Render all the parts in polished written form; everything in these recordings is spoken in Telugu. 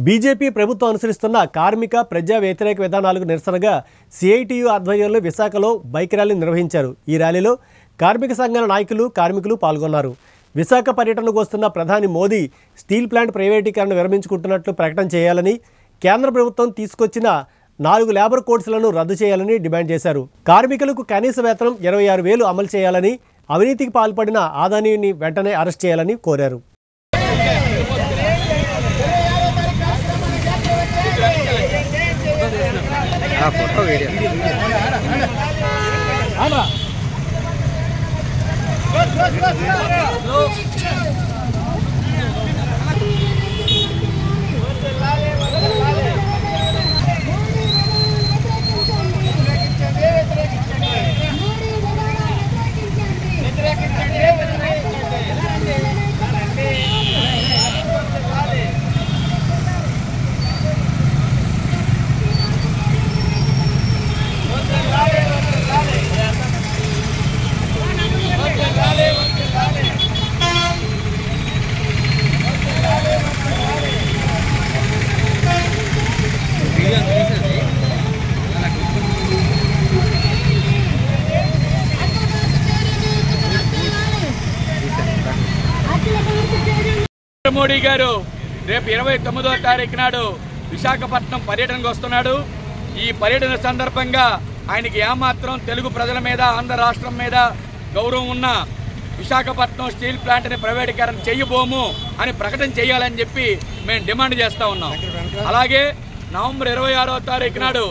బీజేపీ ప్రభుత్వం అనుసరిస్తున్న కార్మిక ప్రజా వ్యతిరేక విధానాలకు నిరసనగా సిఐటియు ఆధ్వర్యంలో విశాఖలో బైక్ ర్యాలీ నిర్వహించారు. ఈ ర్యాలీలో కార్మిక సంఘాల నాయకులు, కార్మికులు పాల్గొన్నారు. విశాఖ పర్యటనకు వస్తున్న ప్రధాని మోదీ స్టీల్ ప్లాంట్ ప్రైవేటీకరణ విరమించుకుంటున్నట్లు ప్రకటన చేయాలని, కేంద్ర ప్రభుత్వం తీసుకొచ్చిన 4 లేబర్ కోడ్స్లను రద్దు చేయాలని డిమాండ్ చేశారు. కార్మికులకు కనీస వేతనం 26,000 అమలు చేయాలని, అవినీతికి పాల్పడిన అదానీని వెంటనే అరెస్ట్ చేయాలని కోరారు. फोटो वीडियो మోడీ గారు రేపు 29వ తారీఖు నాడు విశాఖపట్నం పర్యటనకు వస్తున్నాడు. ఈ పర్యటన సందర్భంగా ఆయనకి ఏమాత్రం తెలుగు ప్రజల మీద, ఆంధ్ర రాష్ట్రం మీద గౌరవం ఉన్న విశాఖపట్నం స్టీల్ ప్లాంట్ని ప్రైవేటీకరణ చేయబోము అని ప్రకటన చేయాలని చెప్పి మేము డిమాండ్ చేస్తూ ఉన్నాం. అలాగే నవంబర్ 26వ తారీఖు నాడు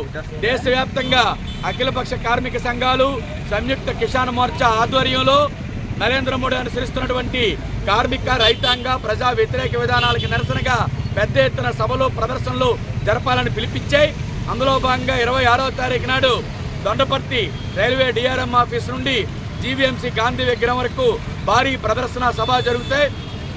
దేశవ్యాప్తంగా అఖిలపక్ష కార్మిక సంఘాలు, సంయుక్త కిసాన్ మోర్చా ఆధ్వర్యంలో నరేంద్ర మోడీ అనుసరిస్తున్నటువంటి కార్మిక, రైతాంగ, ప్రజా వ్యతిరేక విధానాలకు నిరసనగా పెద్ద ఎత్తున సభలు, ప్రదర్శనలు జరపాలని పిలిపించాయి. అందులో భాగంగా 26వ తారీఖు నాడు దొండపర్తి రైల్వే డిఆర్ఎం ఆఫీస్ నుండి జీవీఎంసీ గాంధీ విగ్రహం వరకు భారీ ప్రదర్శన సభ జరుగుతాయి.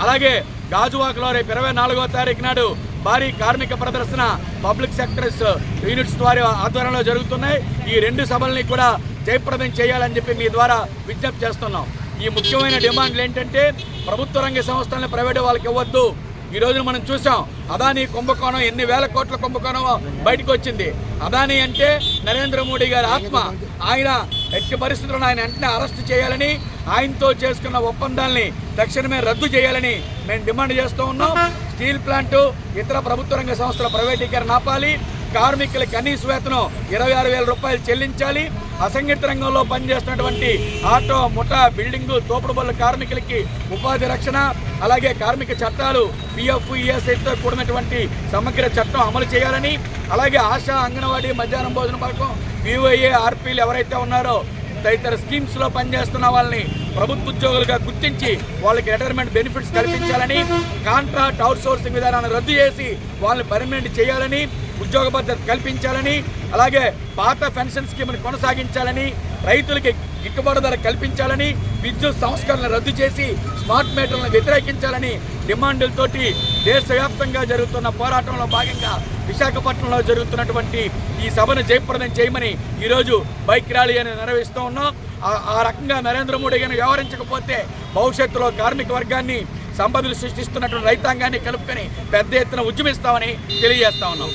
అలాగే గాజువాకలో రేపు 24వ తారీఖు నాడు భారీ కార్మిక ప్రదర్శన పబ్లిక్ సెక్టర్స్ యూనిట్స్ ద్వారా ఆధ్వర్యంలో జరుగుతున్నాయి. ఈ 2 సభల్ని కూడా జయప్రదం చేయాలని చెప్పి మీ ద్వారా విజ్ఞప్తి చేస్తున్నాం. ఈ ముఖ్యమైన డిమాండ్లు ఏంటంటే, ప్రభుత్వ రంగ సంస్థలను ప్రైవేటు వాళ్ళకి ఇవ్వద్దు. ఈ రోజు మనం చూసాం అదానీ కుంభకోణం, ఎన్ని వేల కోట్ల కుంభకోణం బయటకు వచ్చింది. అదానీ అంటే నరేంద్ర మోడీ గారి ఆత్మ. ఆయన ఎట్టి పరిస్థితుల్లో ఆయన వెంటనే అరెస్ట్ చేయాలని, ఆయనతో చేసుకున్న ఒప్పందాలని తక్షణమే రద్దు చేయాలని మేము డిమాండ్ చేస్తూ ఉన్నాం. స్టీల్ ప్లాంటు, ఇతర ప్రభుత్వ రంగ సంస్థల ప్రైవేటీకరణ ఆపాలి. కార్మికుల కనీస వేతనం 26,000 రూపాయలు చెల్లించాలి. అసంఘటిత రంగంలో పనిచేస్తున్నటువంటి ఆటో, ముఠా, బిల్డింగు, తోపుడు బళ్ళ కార్మికులకి ఉపాధి రక్షణ, అలాగే కార్మిక చట్టాలు, పిఎఫ్, ఈఎస్ఐతో కూడినటువంటి సమగ్ర చట్టం అమలు చేయాలని, అలాగే ఆశా, అంగన్వాడీ, మధ్యాహ్నం భోజన పథకం, వివైఏ, ఆర్పీలు ఎవరైతే ఉన్నారో తదితర స్కీమ్స్లో పనిచేస్తున్న వాళ్ళని ప్రభుత్వ ఉద్యోగులుగా గుర్తించి వాళ్ళకి రిటైర్మెంట్ బెనిఫిట్స్ కల్పించాలని, కాంట్రాక్ట్ అవుట్సోర్సింగ్ విధానాన్ని రద్దు చేసి వాళ్ళని పర్మనెంట్ చేయాలని, ఉద్యోగ భద్రత కల్పించాలని, అలాగే పాత పెన్షన్ స్కీమ్ని కొనసాగించాలని, రైతులకి గిట్టుబాటు ధర కల్పించాలని, విద్యుత్ సంస్కరణలు రద్దు చేసి స్మార్ట్ మీటర్లను వ్యతిరేకించాలని డిమాండ్లతోటి దేశవ్యాప్తంగా జరుగుతున్న పోరాటంలో భాగంగా విశాఖపట్నంలో జరుగుతున్నటువంటి ఈ సభను జయప్రదం చేయమని ఈరోజు బైక్ ర్యాలీ అని నిర్వహిస్తూ ఉన్నాం. ఆ రకంగా నరేంద్ర మోడీ గారిని వ్యవహరించకపోతే భవిష్యత్తులో కార్మిక వర్గాన్ని, సంపదలు సృష్టిస్తున్నటువంటి రైతాంగాన్ని కలుపుకొని పెద్ద ఎత్తున ఉద్యమిస్తామని తెలియజేస్తా ఉన్నాం.